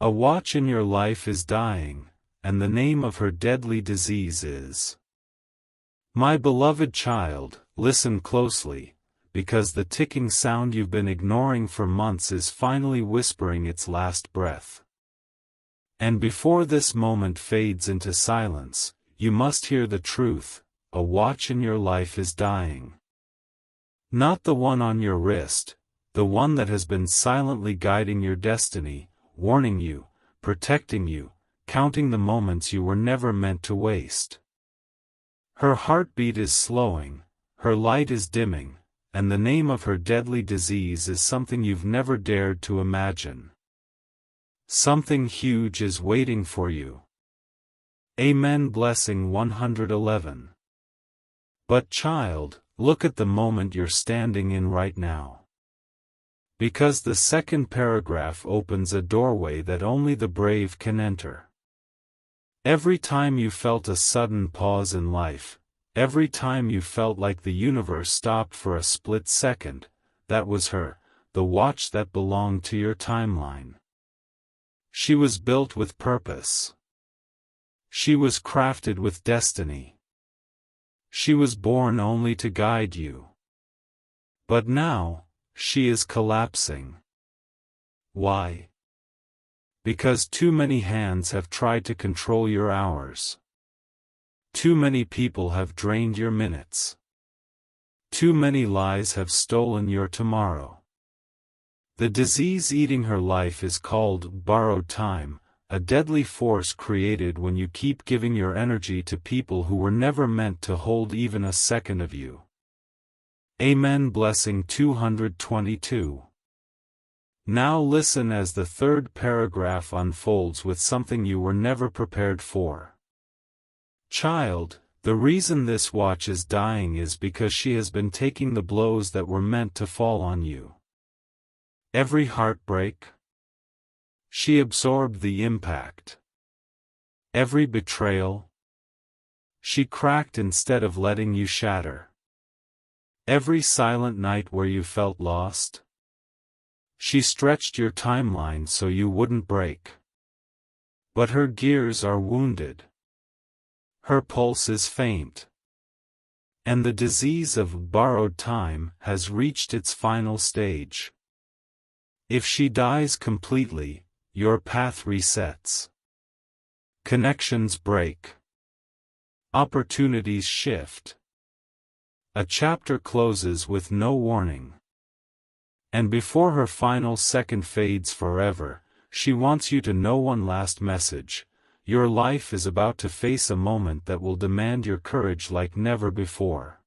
A watch in your life is dying, and the name of her deadly disease is. My beloved child, listen closely, because the ticking sound you've been ignoring for months is finally whispering its last breath. And before this moment fades into silence, you must hear the truth: a watch in your life is dying. Not the one on your wrist, the one that has been silently guiding your destiny, warning you, protecting you, counting the moments you were never meant to waste. Her heartbeat is slowing, her light is dimming, and the name of her deadly disease is something you've never dared to imagine. Something huge is waiting for you. Amen. Blessing 111. But child, look at the moment you're standing in right now. Because the second paragraph opens a doorway that only the brave can enter. Every time you felt a sudden pause in life, every time you felt like the universe stopped for a split second, that was her, the watch that belonged to your timeline. She was built with purpose. She was crafted with destiny. She was born only to guide you. But now, she is collapsing. Why? Because too many hands have tried to control your hours. Too many people have drained your minutes. Too many lies have stolen your tomorrow. The disease eating her life is called borrowed time, a deadly force created when you keep giving your energy to people who were never meant to hold even a second of you. Amen. Blessing 222. Now listen as the third paragraph unfolds with something you were never prepared for. Child, the reason this watch is dying is because she has been taking the blows that were meant to fall on you. Every heartbreak. She absorbed the impact. Every betrayal. She cracked instead of letting you shatter. Every silent night where you felt lost. She stretched your timeline so you wouldn't break. But her gears are wounded. Her pulse is faint. And the disease of borrowed time has reached its final stage. If she dies completely, your path resets. Connections break. Opportunities shift. A chapter closes with no warning. And before her final second fades forever, she wants you to know one last message: your life is about to face a moment that will demand your courage like never before.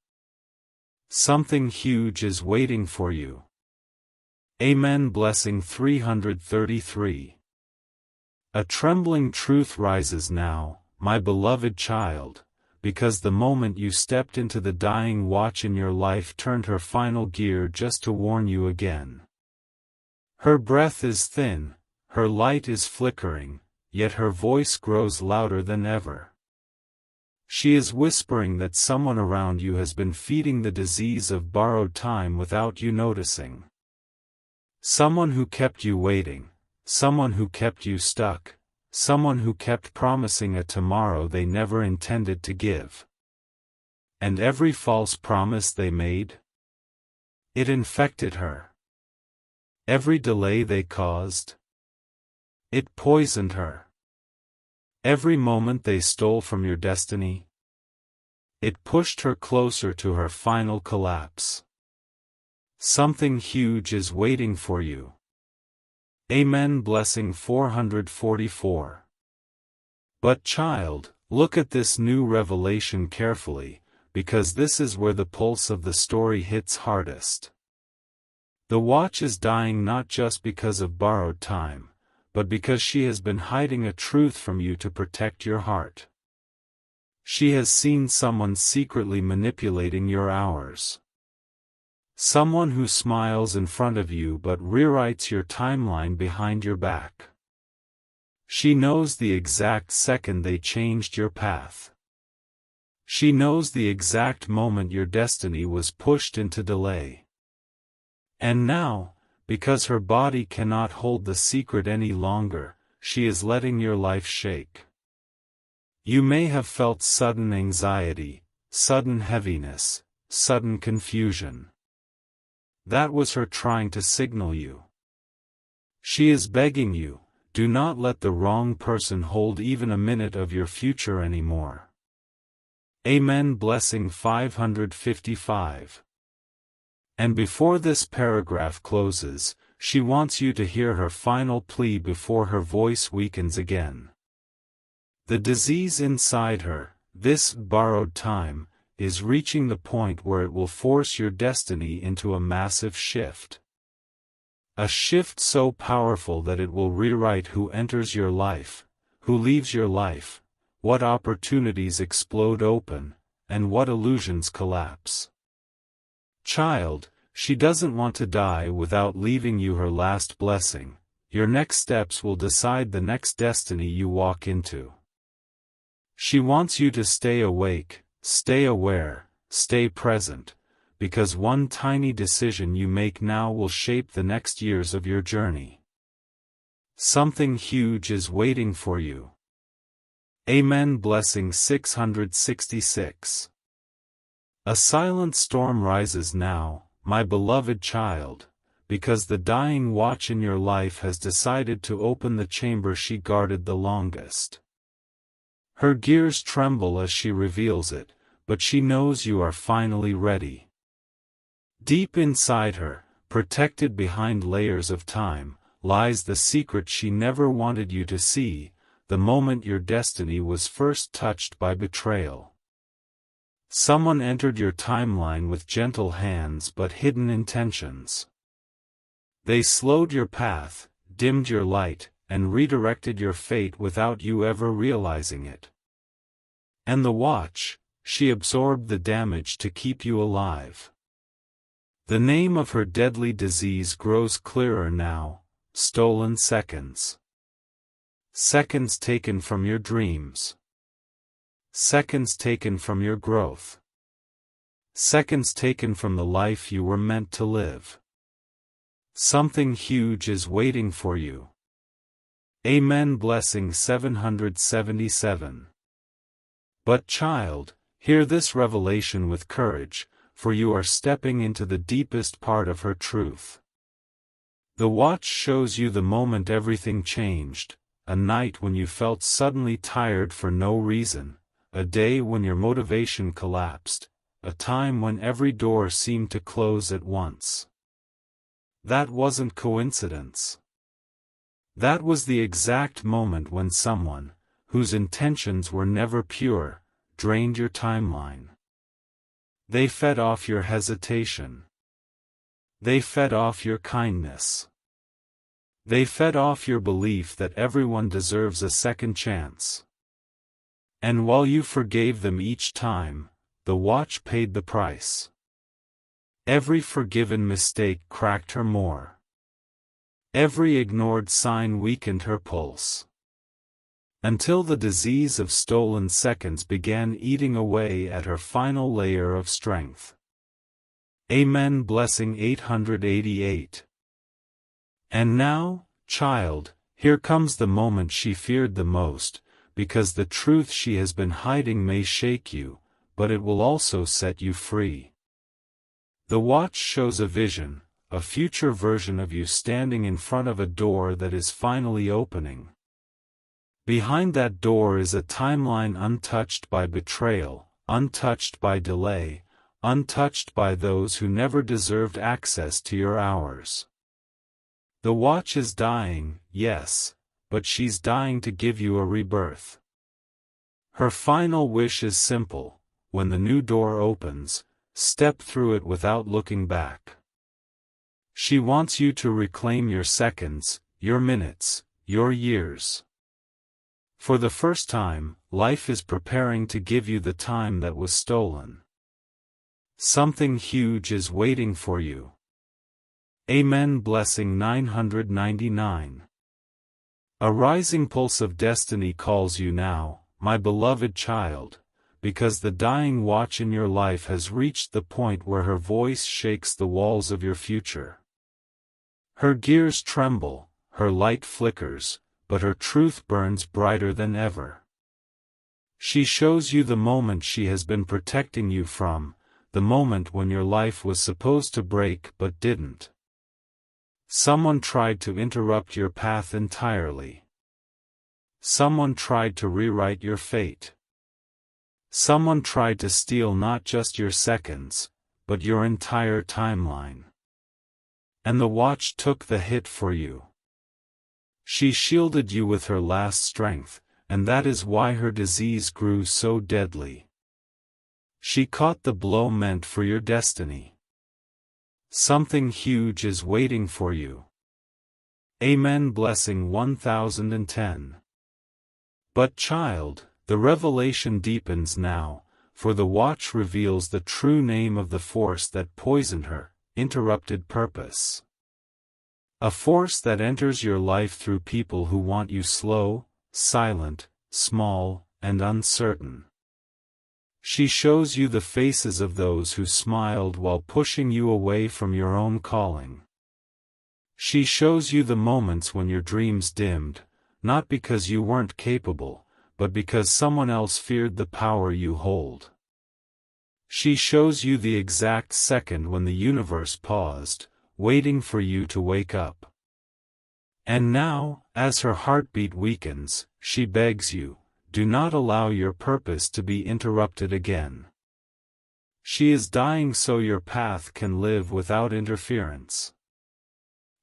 Something huge is waiting for you. Amen. Blessing 333. A trembling truth rises now, my beloved child, because the moment you stepped into the dying watch in your life turned her final gear just to warn you again. Her breath is thin, her light is flickering, yet her voice grows louder than ever. She is whispering that someone around you has been feeding the disease of borrowed time without you noticing. Someone who kept you waiting, someone who kept you stuck, someone who kept promising a tomorrow they never intended to give. And every false promise they made? It infected her. Every delay they caused? It poisoned her. Every moment they stole from your destiny? It pushed her closer to her final collapse. Something huge is waiting for you. Amen. Blessing 444. But child, look at this new revelation carefully, because this is where the pulse of the story hits hardest. The watch is dying not just because of borrowed time, but because she has been hiding a truth from you to protect your heart. She has seen someone secretly manipulating your hours. Someone who smiles in front of you but rewrites your timeline behind your back. She knows the exact second they changed your path. She knows the exact moment your destiny was pushed into delay. And now, because her body cannot hold the secret any longer, she is letting your life shake. You may have felt sudden anxiety, sudden heaviness, sudden confusion. That was her trying to signal you. She is begging you, do not let the wrong person hold even a minute of your future anymore. Amen. Blessing 555. And before this paragraph closes, she wants you to hear her final plea before her voice weakens again. The disease inside her, this borrowed time, is reaching the point where it will force your destiny into a massive shift. A shift so powerful that it will rewrite who enters your life, who leaves your life, what opportunities explode open, and what illusions collapse. Child, she doesn't want to die without leaving you her last blessing. Your next steps will decide the next destiny you walk into. She wants you to stay awake, stay aware, stay present, because one tiny decision you make now will shape the next years of your journey. Something huge is waiting for you. Amen. Blessing 666. A silent storm rises now, my beloved child, because the dying watch in your life has decided to open the chamber she guarded the longest. Her gears tremble as she reveals it, but she knows you are finally ready. Deep inside her, protected behind layers of time, lies the secret she never wanted you to see, the moment your destiny was first touched by betrayal. Someone entered your timeline with gentle hands but hidden intentions. They slowed your path, dimmed your light, and redirected your fate without you ever realizing it. And the watch, she absorbed the damage to keep you alive. The name of her deadly disease grows clearer now, stolen seconds. Seconds taken from your dreams. Seconds taken from your growth. Seconds taken from the life you were meant to live. Something huge is waiting for you. Amen. Blessing 777. But child, hear this revelation with courage, for you are stepping into the deepest part of her truth. The watch shows you the moment everything changed, a night when you felt suddenly tired for no reason, a day when your motivation collapsed, a time when every door seemed to close at once. That wasn't coincidence. That was the exact moment when someone, whose intentions were never pure, drained your timeline. They fed off your hesitation. They fed off your kindness. They fed off your belief that everyone deserves a second chance. And while you forgave them each time, the watch paid the price. Every forgiven mistake cracked her more. Every ignored sign weakened her pulse. Until the disease of stolen seconds began eating away at her final layer of strength. Amen. Blessing 888. And now, child, here comes the moment she feared the most, because the truth she has been hiding may shake you, but it will also set you free. The watch shows a vision, a future version of you standing in front of a door that is finally opening. Behind that door is a timeline untouched by betrayal, untouched by delay, untouched by those who never deserved access to your hours. The watch is dying, yes, but she's dying to give you a rebirth. Her final wish is simple: when the new door opens, step through it without looking back. She wants you to reclaim your seconds, your minutes, your years. For the first time, life is preparing to give you the time that was stolen. Something huge is waiting for you. Amen. Blessing 999. A rising pulse of destiny calls you now, my beloved child, because the dying watch in your life has reached the point where her voice shakes the walls of your future. Her gears tremble, her light flickers, but her truth burns brighter than ever. She shows you the moment she has been protecting you from, the moment when your life was supposed to break but didn't. Someone tried to interrupt your path entirely. Someone tried to rewrite your fate. Someone tried to steal not just your seconds, but your entire timeline. And the watch took the hit for you. She shielded you with her last strength, and that is why her disease grew so deadly. She caught the blow meant for your destiny. Something huge is waiting for you. Amen. Blessing 1010. But child, the revelation deepens now, for the watch reveals the true name of the force that poisoned her, interrupted purpose. A force that enters your life through people who want you slow, silent, small, and uncertain. She shows you the faces of those who smiled while pushing you away from your own calling. She shows you the moments when your dreams dimmed, not because you weren't capable, but because someone else feared the power you hold. She shows you the exact second when the universe paused, waiting for you to wake up. And now, as her heartbeat weakens, she begs you, do not allow your purpose to be interrupted again. She is dying so your path can live without interference.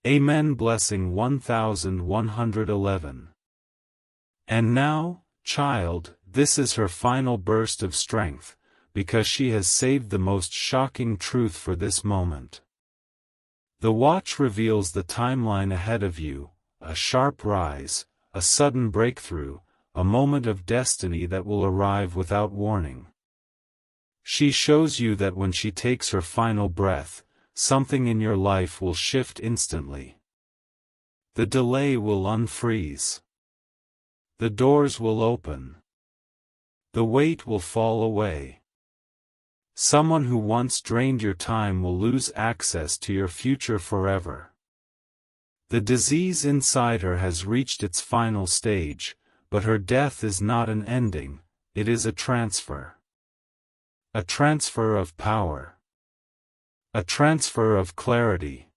Amen. Blessing 1111. And now, child, this is her final burst of strength, because she has saved the most shocking truth for this moment. The watch reveals the timeline ahead of you, a sharp rise, a sudden breakthrough, a moment of destiny that will arrive without warning. She shows you that when she takes her final breath, something in your life will shift instantly. The delay will unfreeze. The doors will open. The weight will fall away. Someone who once drained your time will lose access to your future forever. The disease inside her has reached its final stage, but her death is not an ending, it is a transfer. A transfer of power. A transfer of clarity.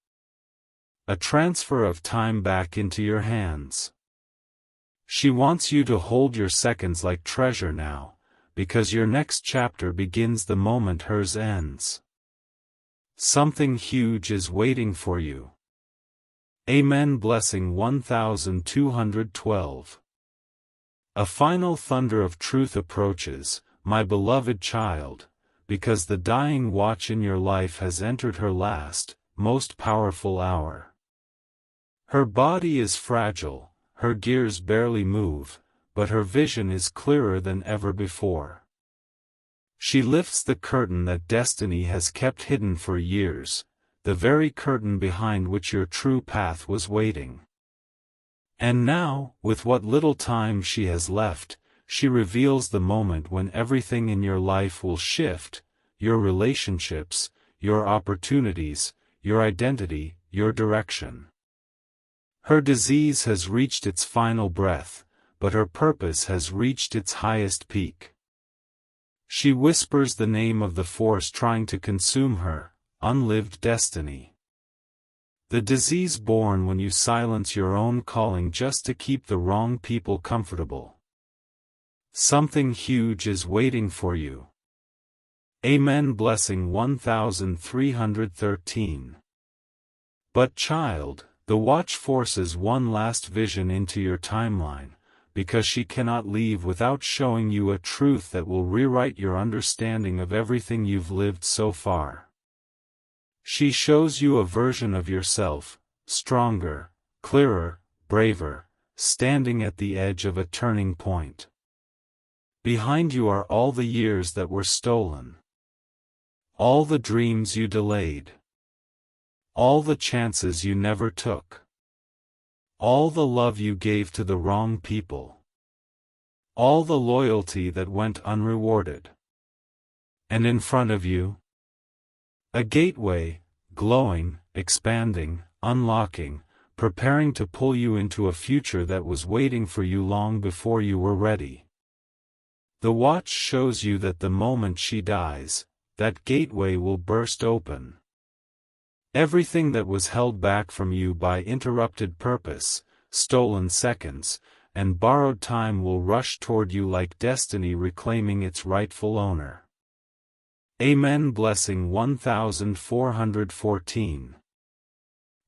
A transfer of time back into your hands. She wants you to hold your seconds like treasure now, because your next chapter begins the moment hers ends. Something huge is waiting for you. Amen. Blessing 1212. A final thunder of truth approaches, my beloved child, because the dying watch in your life has entered her last, most powerful hour. Her body is fragile, her gears barely move, but her vision is clearer than ever before. She lifts the curtain that destiny has kept hidden for years, the very curtain behind which your true path was waiting. And now, with what little time she has left, she reveals the moment when everything in your life will shift, your relationships, your opportunities, your identity, your direction. Her disease has reached its final breath, but her purpose has reached its highest peak. She whispers the name of the force trying to consume her, unlived destiny. The disease born when you silence your own calling just to keep the wrong people comfortable. Something huge is waiting for you. Amen. Blessing 1313. But child, the watch forces one last vision into your timeline, because she cannot leave without showing you a truth that will rewrite your understanding of everything you've lived so far. She shows you a version of yourself, stronger, clearer, braver, standing at the edge of a turning point. Behind you are all the years that were stolen. All the dreams you delayed. All the chances you never took. All the love you gave to the wrong people. All the loyalty that went unrewarded. And in front of you, a gateway, glowing, expanding, unlocking, preparing to pull you into a future that was waiting for you long before you were ready. The watch shows you that the moment she dies, that gateway will burst open. Everything that was held back from you by interrupted purpose, stolen seconds, and borrowed time will rush toward you like destiny reclaiming its rightful owner. Amen. Blessing 1414.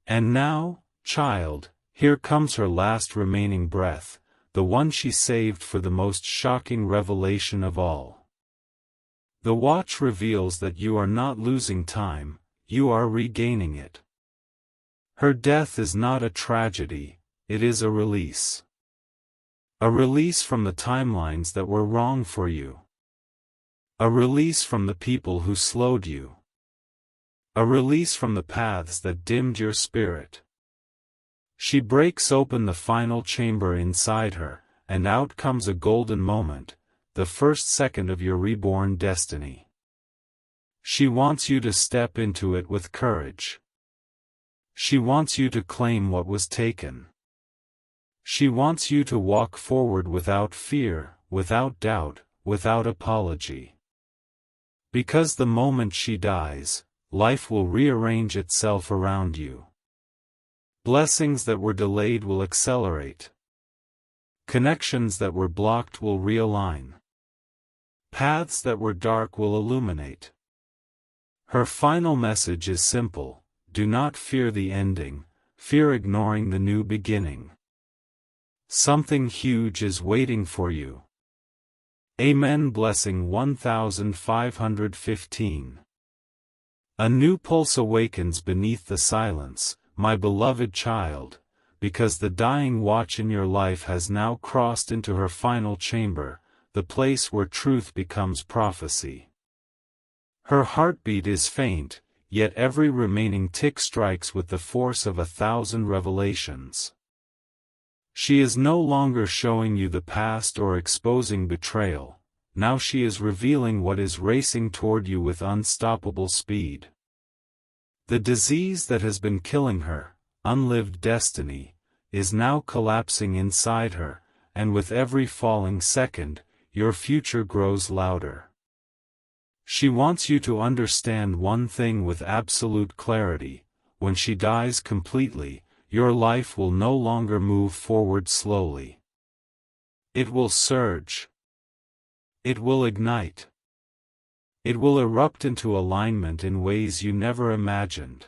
And now, child, here comes her last remaining breath, the one she saved for the most shocking revelation of all. The watch reveals that you are not losing time, you are regaining it. Her death is not a tragedy, it is a release. A release from the timelines that were wrong for you. A release from the people who slowed you. A release from the paths that dimmed your spirit. She breaks open the final chamber inside her, and out comes a golden moment, the first second of your reborn destiny. She wants you to step into it with courage. She wants you to claim what was taken. She wants you to walk forward without fear, without doubt, without apology. Because the moment she dies, life will rearrange itself around you. Blessings that were delayed will accelerate. Connections that were blocked will realign. Paths that were dark will illuminate. Her final message is simple: do not fear the ending, fear ignoring the new beginning. Something huge is waiting for you. Amen. Blessing 1515. A new pulse awakens beneath the silence, my beloved child, because the dying watch in your life has now crossed into her final chamber, the place where truth becomes prophecy. Her heartbeat is faint, yet every remaining tick strikes with the force of 1,000 revelations. She is no longer showing you the past or exposing betrayal, now she is revealing what is racing toward you with unstoppable speed. The disease that has been killing her, unlived destiny, is now collapsing inside her, and with every falling second, your future grows louder. She wants you to understand one thing with absolute clarity: when she dies completely, your life will no longer move forward slowly. It will surge. It will ignite. It will erupt into alignment in ways you never imagined.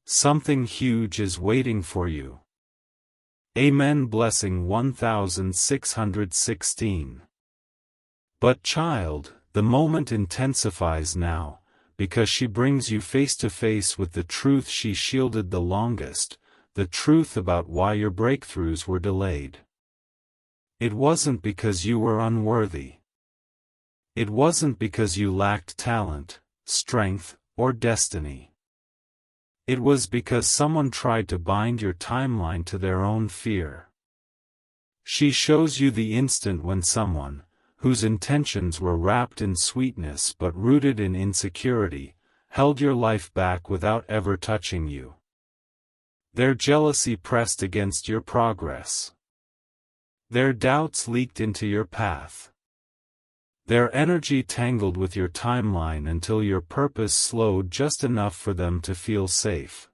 Something huge is waiting for you. Amen. Blessing 1616. But child, the moment intensifies now, because she brings you face to face with the truth she shielded the longest, the truth about why your breakthroughs were delayed. It wasn't because you were unworthy. It wasn't because you lacked talent, strength, or destiny. It was because someone tried to bind your timeline to their own fear. She shows you the instant when someone, whose intentions were wrapped in sweetness but rooted in insecurity, held your life back without ever touching you. Their jealousy pressed against your progress. Their doubts leaked into your path. Their energy tangled with your timeline until your purpose slowed just enough for them to feel safe.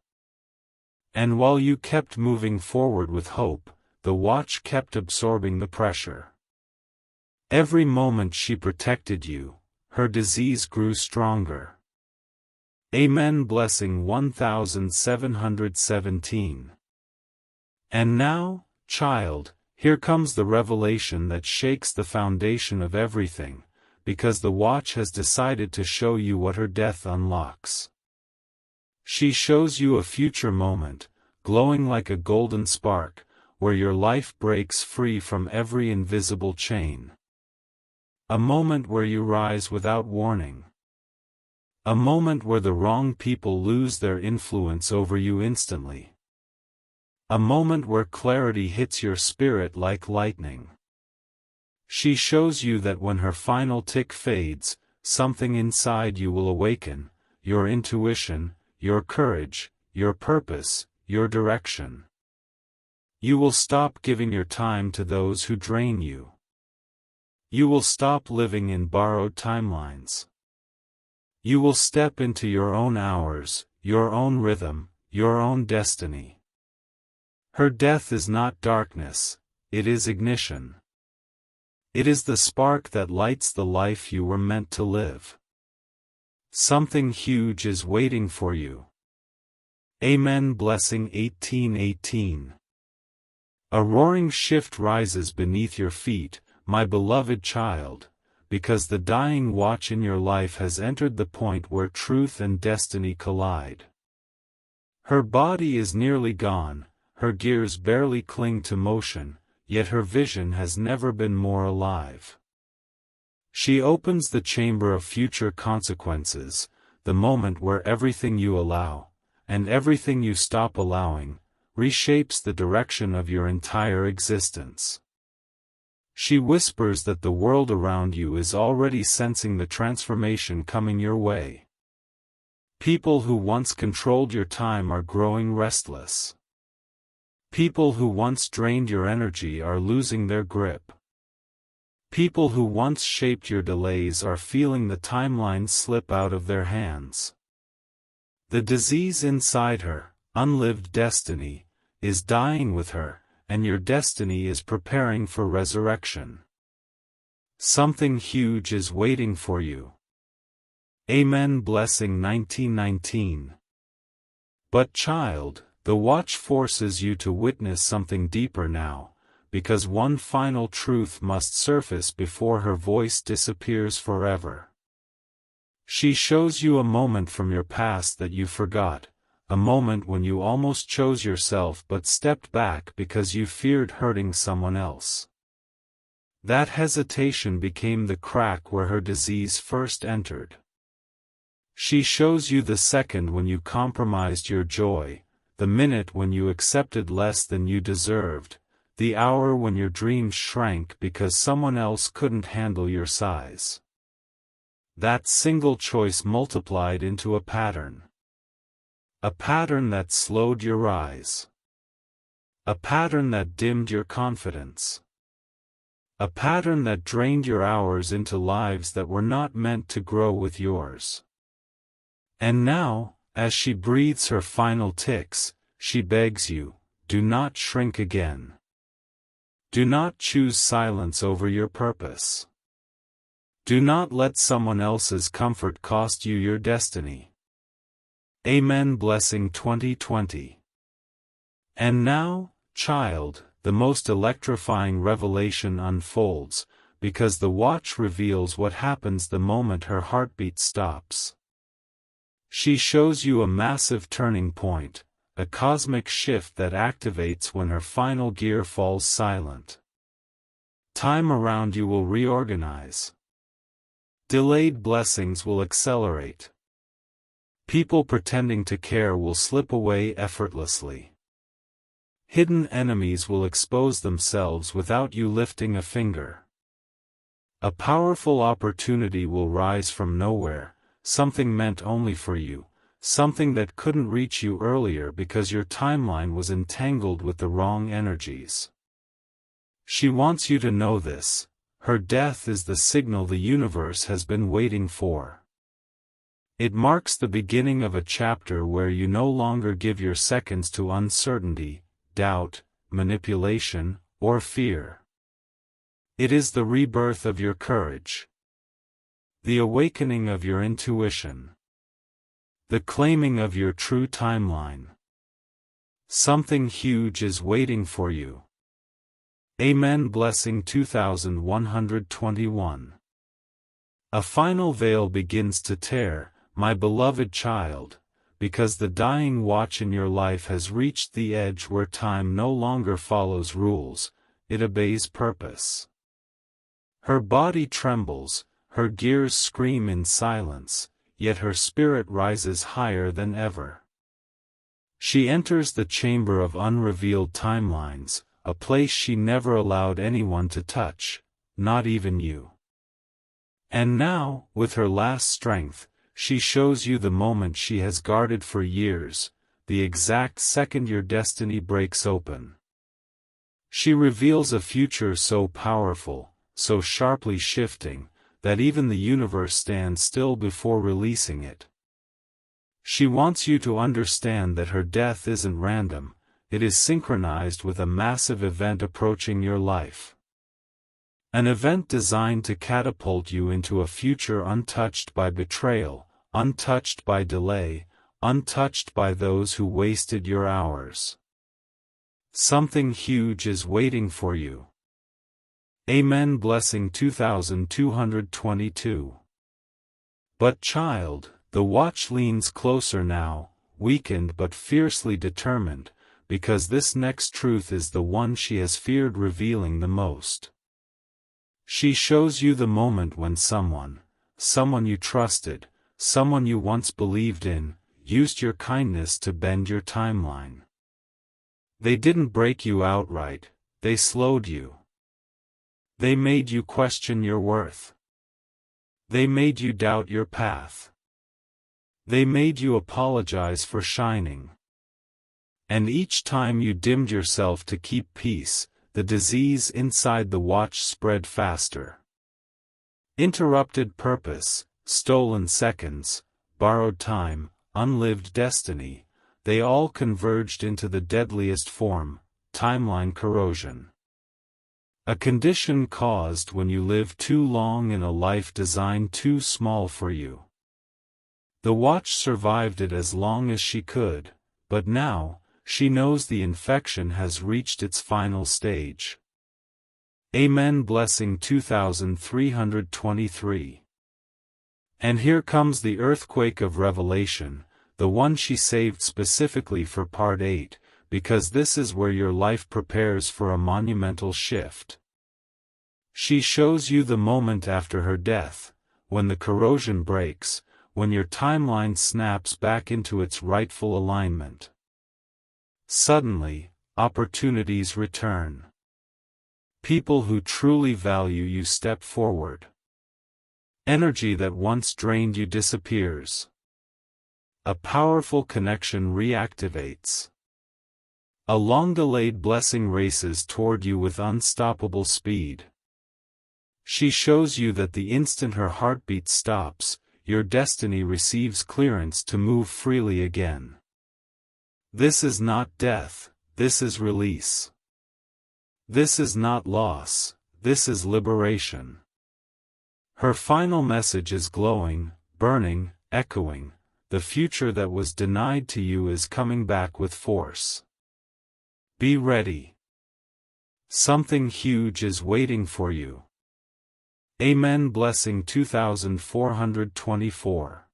And while you kept moving forward with hope, the watch kept absorbing the pressure. Every moment she protected you, her disease grew stronger. Amen. Blessing 1717. And now, child, here comes the revelation that shakes the foundation of everything, because the watch has decided to show you what her death unlocks. She shows you a future moment, glowing like a golden spark, where your life breaks free from every invisible chain. A moment where you rise without warning. A moment where the wrong people lose their influence over you instantly. A moment where clarity hits your spirit like lightning. She shows you that when her final tick fades, something inside you will awaken: your intuition, your courage, your purpose, your direction. You will stop giving your time to those who drain you. You will stop living in borrowed timelines. You will step into your own hours, your own rhythm, your own destiny. Her death is not darkness, it is ignition. It is the spark that lights the life you were meant to live. Something huge is waiting for you. Amen. Blessing 1818. A roaring shift rises beneath your feet, my beloved child, because the dying watch in your life has entered the point where truth and destiny collide. Her body is nearly gone, her gears barely cling to motion, yet her vision has never been more alive. She opens the chamber of future consequences, the moment where everything you allow, and everything you stop allowing, reshapes the direction of your entire existence. She whispers that the world around you is already sensing the transformation coming your way. People who once controlled your time are growing restless. People who once drained your energy are losing their grip. People who once shaped your delays are feeling the timeline slip out of their hands. The disease inside her, unlived destiny, is dying with her, and your destiny is preparing for resurrection. Something huge is waiting for you. Amen. Blessing 1919. But child, the watch forces you to witness something deeper now, because one final truth must surface before her voice disappears forever. She shows you a moment from your past that you forgot, a moment when you almost chose yourself but stepped back because you feared hurting someone else. That hesitation became the crack where her disease first entered. She shows you the second when you compromised your joy, the minute when you accepted less than you deserved, the hour when your dreams shrank because someone else couldn't handle your size. That single choice multiplied into a pattern. A pattern that slowed your rise. A pattern that dimmed your confidence. A pattern that drained your hours into lives that were not meant to grow with yours. And now, as she breathes her final ticks, she begs you, do not shrink again. Do not choose silence over your purpose. Do not let someone else's comfort cost you your destiny. Amen. Blessing 2020. And now, child, the most electrifying revelation unfolds, because the watch reveals what happens the moment her heartbeat stops. She shows you a massive turning point, a cosmic shift that activates when her final gear falls silent. Time around you will reorganize. Delayed blessings will accelerate. People pretending to care will slip away effortlessly. Hidden enemies will expose themselves without you lifting a finger. A powerful opportunity will rise from nowhere, something meant only for you, something that couldn't reach you earlier because your timeline was entangled with the wrong energies. She wants you to know this. Her death is the signal the universe has been waiting for. It marks the beginning of a chapter where you no longer give your seconds to uncertainty, doubt, manipulation, or fear. It is the rebirth of your courage. The awakening of your intuition. The claiming of your true timeline. Something huge is waiting for you. Amen. Blessing 2121. A final veil begins to tear, my beloved child, because the dying watch in your life has reached the edge where time no longer follows rules, it obeys purpose. Her body trembles, her gears scream in silence, yet her spirit rises higher than ever. She enters the chamber of unrevealed timelines, a place she never allowed anyone to touch, not even you. And now, with her last strength, she shows you the moment she has guarded for years, the exact second your destiny breaks open. She reveals a future so powerful, so sharply shifting, that even the universe stands still before releasing it. She wants you to understand that her death isn't random, it is synchronized with a massive event approaching your life. An event designed to catapult you into a future untouched by betrayal, untouched by delay, untouched by those who wasted your hours. Something huge is waiting for you. Amen. Blessing 2222. But child, the watch leans closer now, weakened but fiercely determined, because this next truth is the one she has feared revealing the most. She shows you the moment when someone you trusted, someone you once believed in, used your kindness to bend your timeline. They didn't break you outright, they slowed you. They made you question your worth. They made you doubt your path. They made you apologize for shining. And each time you dimmed yourself to keep peace, the disease inside the watch spread faster. Interrupted purpose, stolen seconds, borrowed time, unlived destiny, they all converged into the deadliest form, timeline corrosion. A condition caused when you live too long in a life designed too small for you. The watch survived it as long as she could, but now, she knows the infection has reached its final stage. Amen. Blessing 2323. And here comes the earthquake of revelation, the one she saved specifically for Part 8, because this is where your life prepares for a monumental shift. She shows you the moment after her death, when the corrosion breaks, when your timeline snaps back into its rightful alignment. Suddenly, opportunities return. People who truly value you step forward. Energy that once drained you disappears. A powerful connection reactivates. A long-delayed blessing races toward you with unstoppable speed. She shows you that the instant her heartbeat stops, your destiny receives clearance to move freely again. This is not death, this is release. This is not loss, this is liberation. Her final message is glowing, burning, echoing. The future that was denied to you is coming back with force. Be ready. Something huge is waiting for you. Amen. Blessing 2424.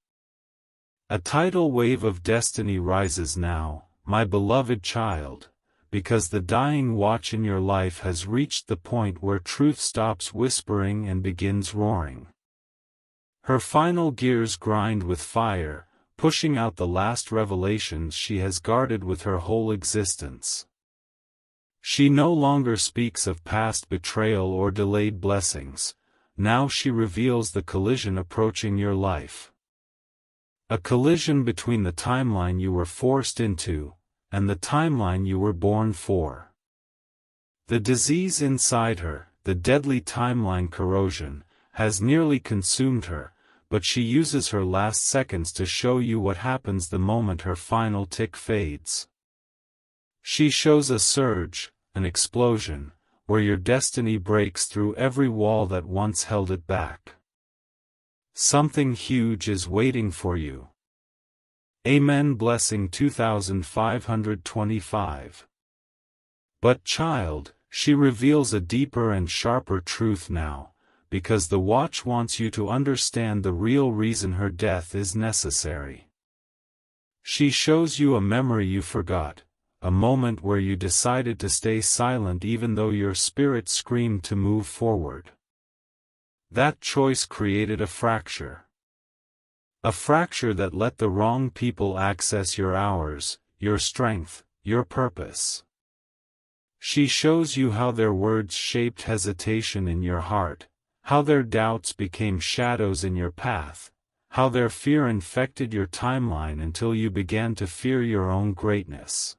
A tidal wave of destiny rises now, my beloved child, because the dying watch in your life has reached the point where truth stops whispering and begins roaring. Her final gears grind with fire, pushing out the last revelations she has guarded with her whole existence. She no longer speaks of past betrayal or delayed blessings, now she reveals the collision approaching your life. A collision between the timeline you were forced into, and the timeline you were born for. The disease inside her, the deadly timeline corrosion, has nearly consumed her, but she uses her last seconds to show you what happens the moment her final tick fades. She shows a surge, an explosion, where your destiny breaks through every wall that once held it back. Something huge is waiting for you. Amen. Blessing 2525. But child, she reveals a deeper and sharper truth now, because the watch wants you to understand the real reason her death is necessary. She shows you a memory you forgot, a moment where you decided to stay silent even though your spirit screamed to move forward. That choice created a fracture. A fracture that let the wrong people access your hours, your strength, your purpose. She shows you how their words shaped hesitation in your heart, how their doubts became shadows in your path, how their fear infected your timeline until you began to fear your own greatness.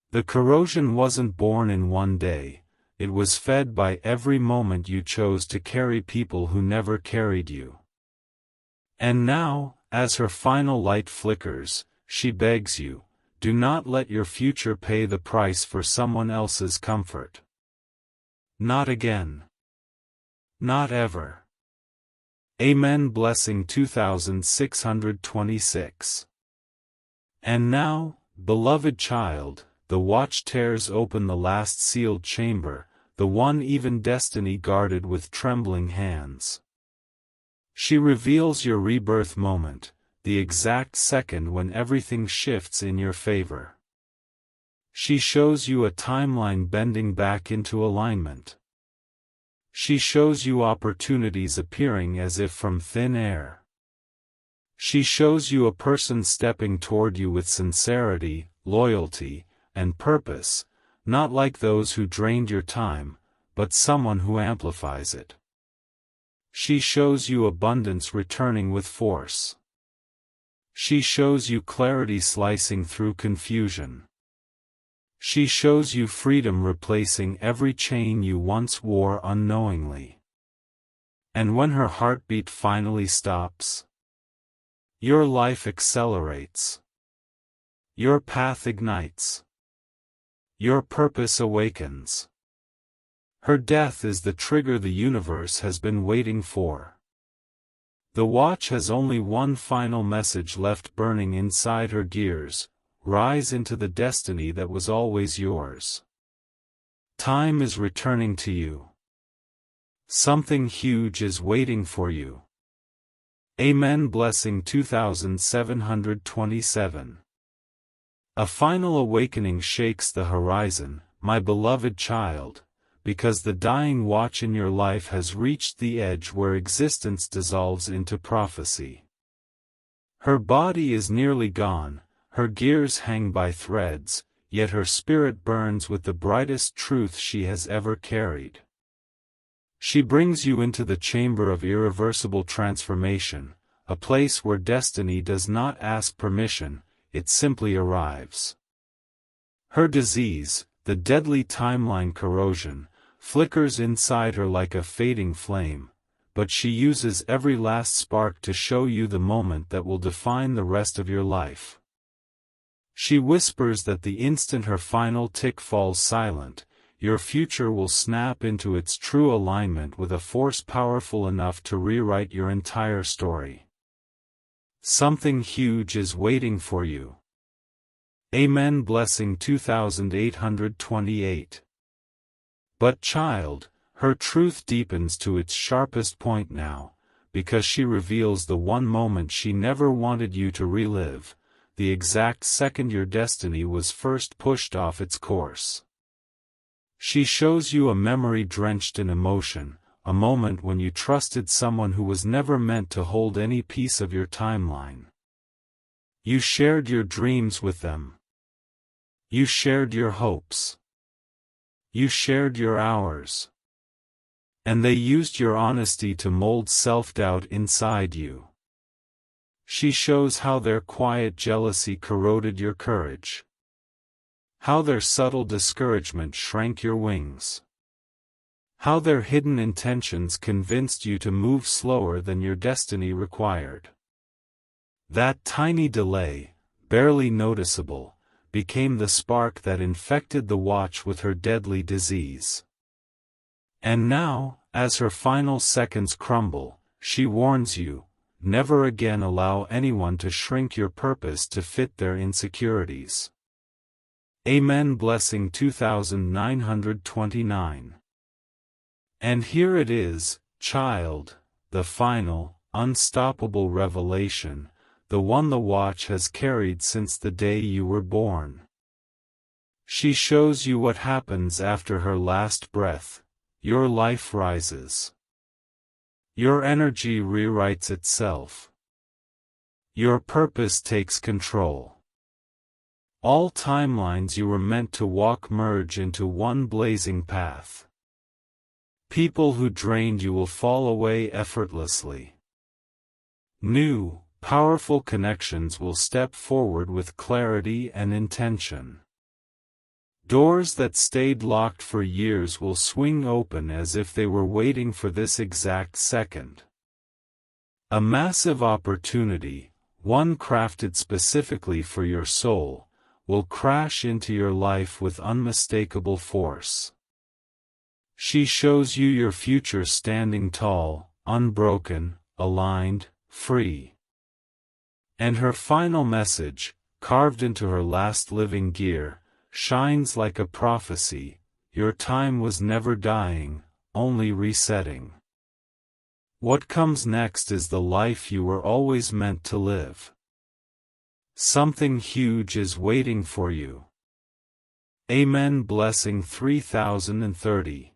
The corrosion wasn't born in one day, it was fed by every moment you chose to carry people who never carried you. And now, as her final light flickers, she begs you, do not let your future pay the price for someone else's comfort. Not again. Not ever. Amen. Blessing 2626. And now, beloved child, the watch tears open the last sealed chamber, the one even destiny guarded with trembling hands. She reveals your rebirth moment, the exact second when everything shifts in your favor. She shows you a timeline bending back into alignment. She shows you opportunities appearing as if from thin air. She shows you a person stepping toward you with sincerity, loyalty, and purpose, not like those who drained your time, but someone who amplifies it. She shows you abundance returning with force. She shows you clarity slicing through confusion. She shows you freedom replacing every chain you once wore unknowingly. And when her heartbeat finally stops, your life accelerates. Your path ignites. Your purpose awakens. Her death is the trigger the universe has been waiting for. The watch has only one final message left burning inside her gears: rise into the destiny that was always yours. Time is returning to you. Something huge is waiting for you. Amen. Blessing 2727. A final awakening shakes the horizon, my beloved child, because the dying watch in your life has reached the edge where existence dissolves into prophecy. Her body is nearly gone, her gears hang by threads, yet her spirit burns with the brightest truth she has ever carried. She brings you into the chamber of irreversible transformation, a place where destiny does not ask permission, it simply arrives. Her disease, the deadly timeline corrosion, flickers inside her like a fading flame, but she uses every last spark to show you the moment that will define the rest of your life. She whispers that the instant her final tick falls silent, your future will snap into its true alignment with a force powerful enough to rewrite your entire story. Something huge is waiting for you. Amen. Blessing 2828. But child, her truth deepens to its sharpest point now, because she reveals the one moment she never wanted you to relive, the exact second your destiny was first pushed off its course. She shows you a memory drenched in emotion, a moment when you trusted someone who was never meant to hold any piece of your timeline. You shared your dreams with them. You shared your hopes. You shared your hours. And they used your honesty to mold self-doubt inside you. She shows how their quiet jealousy corroded your courage. How their subtle discouragement shrank your wings. How their hidden intentions convinced you to move slower than your destiny required. That tiny delay, barely noticeable, became the spark that infected the watch with her deadly disease. And now, as her final seconds crumble, she warns you, never again allow anyone to shrink your purpose to fit their insecurities. Amen. Blessing 2929. And here it is, child, the final, unstoppable revelation, the one the watch has carried since the day you were born. She shows you what happens after her last breath. Your life rises. Your energy rewrites itself. Your purpose takes control. All timelines you were meant to walk merge into one blazing path. People who drained you will fall away effortlessly. New, powerful connections will step forward with clarity and intention. Doors that stayed locked for years will swing open as if they were waiting for this exact second. A massive opportunity, one crafted specifically for your soul, will crash into your life with unmistakable force. She shows you your future standing tall, unbroken, aligned, free. And her final message, carved into her last living gear, shines like a prophecy: your time was never dying, only resetting. What comes next is the life you were always meant to live. Something huge is waiting for you. Amen. Blessing 3030.